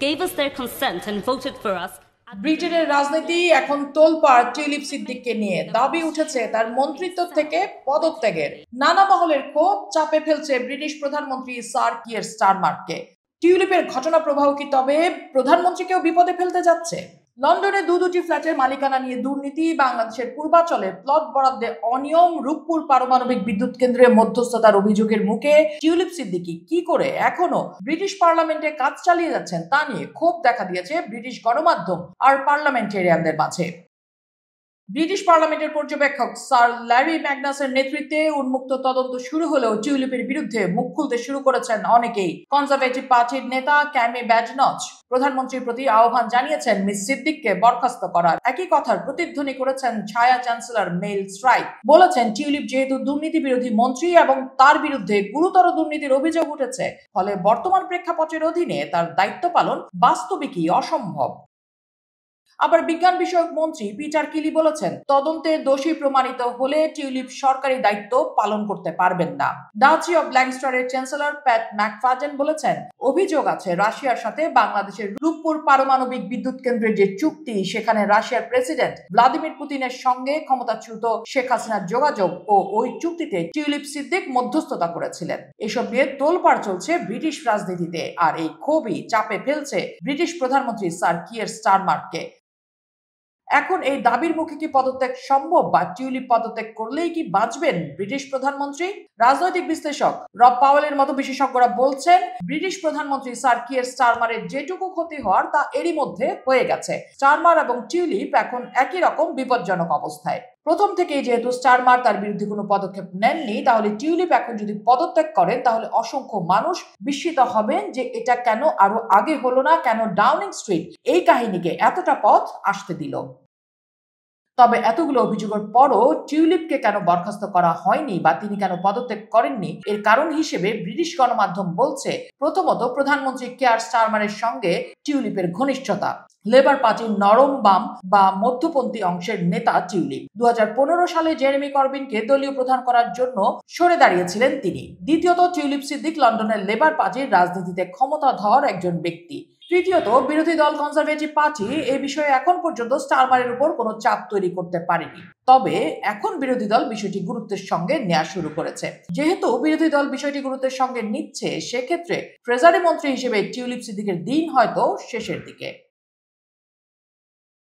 gave us their consent and voted for us. ব্রিটেনের রাজনীতি এখন তোলপাড় টিউলিপ সিদ্দিককে নিয়ে। দাবি উঠেছে তার মন্ত্রিত্ব থেকে পদত্যাগের। নানা মহলের ক্ষোভ চাপে ফেলছে ব্রিটিশ প্রধানমন্ত্রী স্যার কিয়ার স্টারমারকে। টিউলিপের ঘটনা প্রবাহ কি তবে প্রধানমন্ত্রীকেও বিপদে ফেলতে যাচ্ছে? লন্ডনে দুটি ফ্ল্যাটের মালিকানা নিয়ে দুর্নীতি, বাংলাদেশের পূর্বাঞ্চলে প্লট বরাদ্দে অনিয়ম, রূপপুর পারমাণবিক বিদ্যুৎ কেন্দ্রে মধ্যস্থতার অভিযোগের মুখে টিউলিপ সিদ্দিকী কি করে এখনো ব্রিটিশ পার্লামেন্টে কাজ চালিয়ে যাচ্ছেন তা নিয়ে ক্ষোভ দেখা দিয়েছে ব্রিটিশ গণমাধ্যম আর পার্লামেন্টেরিয়ানদের মাঝে। ব্রিটিশ পার্লামেন্টের পর্যবেক্ষক স্যার ল্যারি ম্যাগনাসের নেতৃত্বে উন্মুক্ত তদন্ত শুরু হলেও টিউলিপের বিরুদ্ধে মুখ খুলতে শুরু করেছেন অনেকেই। কনজারভেটিভ পার্টির নেতা ক্যামি ব্যাডনচ প্রধানমন্ত্রীর প্রতি আহ্বান জানিয়েছেন মিস সিদ্দিককে বরখাস্ত করার। একই কথার প্রতিধ্বনি করেছেন ছায়া চ্যান্সেলর মেল স্ট্রাইক। বলেছেন টিউলিপ যেহেতু দুর্নীতি বিরোধী মন্ত্রী এবং তার বিরুদ্ধে গুরুতর দুর্নীতির অভিযোগ উঠেছে, ফলে বর্তমান প্রেক্ষাপটের অধীনে তার দায়িত্ব পালন বাস্তবিকই অসম্ভব। আবার বিজ্ঞান বিষয়ক মন্ত্রী পিটার কিলি বলেছেন তদন্তে দোষী প্রমাণিত হলে টিউলিপ সরকারি দায়িত্ব পালন করতে পারবেন না। ডাচি অব ল্যাঙ্কস্টারের চ্যান্সেলর প্যাট ম্যাকফাডেন বলেছেন অভিযোগ আছে রাশিয়ার সাথে বাংলাদেশের রূপপুর পারমাণবিক বিদ্যুৎ কেন্দ্রের যে চুক্তি, সেখানে রাশিয়ার প্রেসিডেন্ট ভ্লাদিমির পুতিনের সঙ্গে ক্ষমতাচ্যুত শেখ হাসিনার যোগাযোগ ও ওই চুক্তিতে টিউলিপ সিদ্দিক মধ্যস্থতা করেছিলেন। এসব নিয়ে তোলপাড় চলছে ব্রিটিশ রাজনীতিতে, আর এই ক্ষোভই চাপে ফেলছে ব্রিটিশ প্রধানমন্ত্রী স্যার কিয়ার স্টারমারকে। এখন এই দাবির মুখে কি পদত্যাগ সম্ভব, বা টিউলিপ পদত্যাগ করলেই কি বাঁচবেন ব্রিটিশ প্রধানমন্ত্রী? রাজনৈতিক বিশ্লেষক রব পাওয়েলের মতো বিশেষজ্ঞরা বলছেন ব্রিটিশ প্রধানমন্ত্রী স্যার কিয়ার স্টারমারের যেটুকু ক্ষতি হওয়ার তা এরই মধ্যে হয়ে গেছে। স্টারমার এবং টিউলিপ এখন একই রকম বিপজ্জনক অবস্থায়। প্রথম থেকেই যেহেতু স্টারমার তার বিরুদ্ধে কোনো পদক্ষেপ নেননি, তাহলে টিউলিপ এখন যদি পদত্যাগ করেন তাহলে অসংখ্য মানুষ বিস্মিত হবেন যে এটা কেন আরো আগে হলো না, কেন ডাউনিং স্ট্রিট এই কাহিনীকে এতটা পথ আসতে দিল। তবে এতগুলো অভিযোগের পরও টিউলিপকে কেন বরখাস্ত করা হয়নি বা তিনি কেন পদত্যাগ করেননি, এর কারণ হিসেবে ব্রিটিশ গণমাধ্যম বলছে প্রথমত প্রধানমন্ত্রী কিয়ার স্টারমারের সঙ্গে টিউলিপের ঘনিষ্ঠতা। লেবার পার্টির নরম বাম বা মধ্যপন্থী অংশের নেতা টিউলিপ 2015 সালে জেরেমি করবিনকে দলীয় প্রধান করার জন্য সরে দাঁড়িয়েছিলেন তিনি। দ্বিতীয়ত টিউলিপ সিদ্দিক লন্ডনের লেবার পার্টির রাজনীতিতে ক্ষমতাধর একজন ব্যক্তি। তৃতীয়ত বিরোধী দল কনজারভেটিভ পার্টি এই বিষয়ে এখন পর্যন্ত স্টারমারের উপর কোনো চাপ তৈরি করতে পারেনি। তবে এখন বিরোধী দল বিষয়টি গুরুত্বের সঙ্গে নেওয়া শুরু করেছে। যেহেতু বিরোধী দল বিষয়টি গুরুত্বের সঙ্গে নিচ্ছে, সেক্ষেত্রে ট্রেজারি মন্ত্রী হিসেবে টিউলিপ সিদ্দিকের দিন হয়তো শেষের দিকে।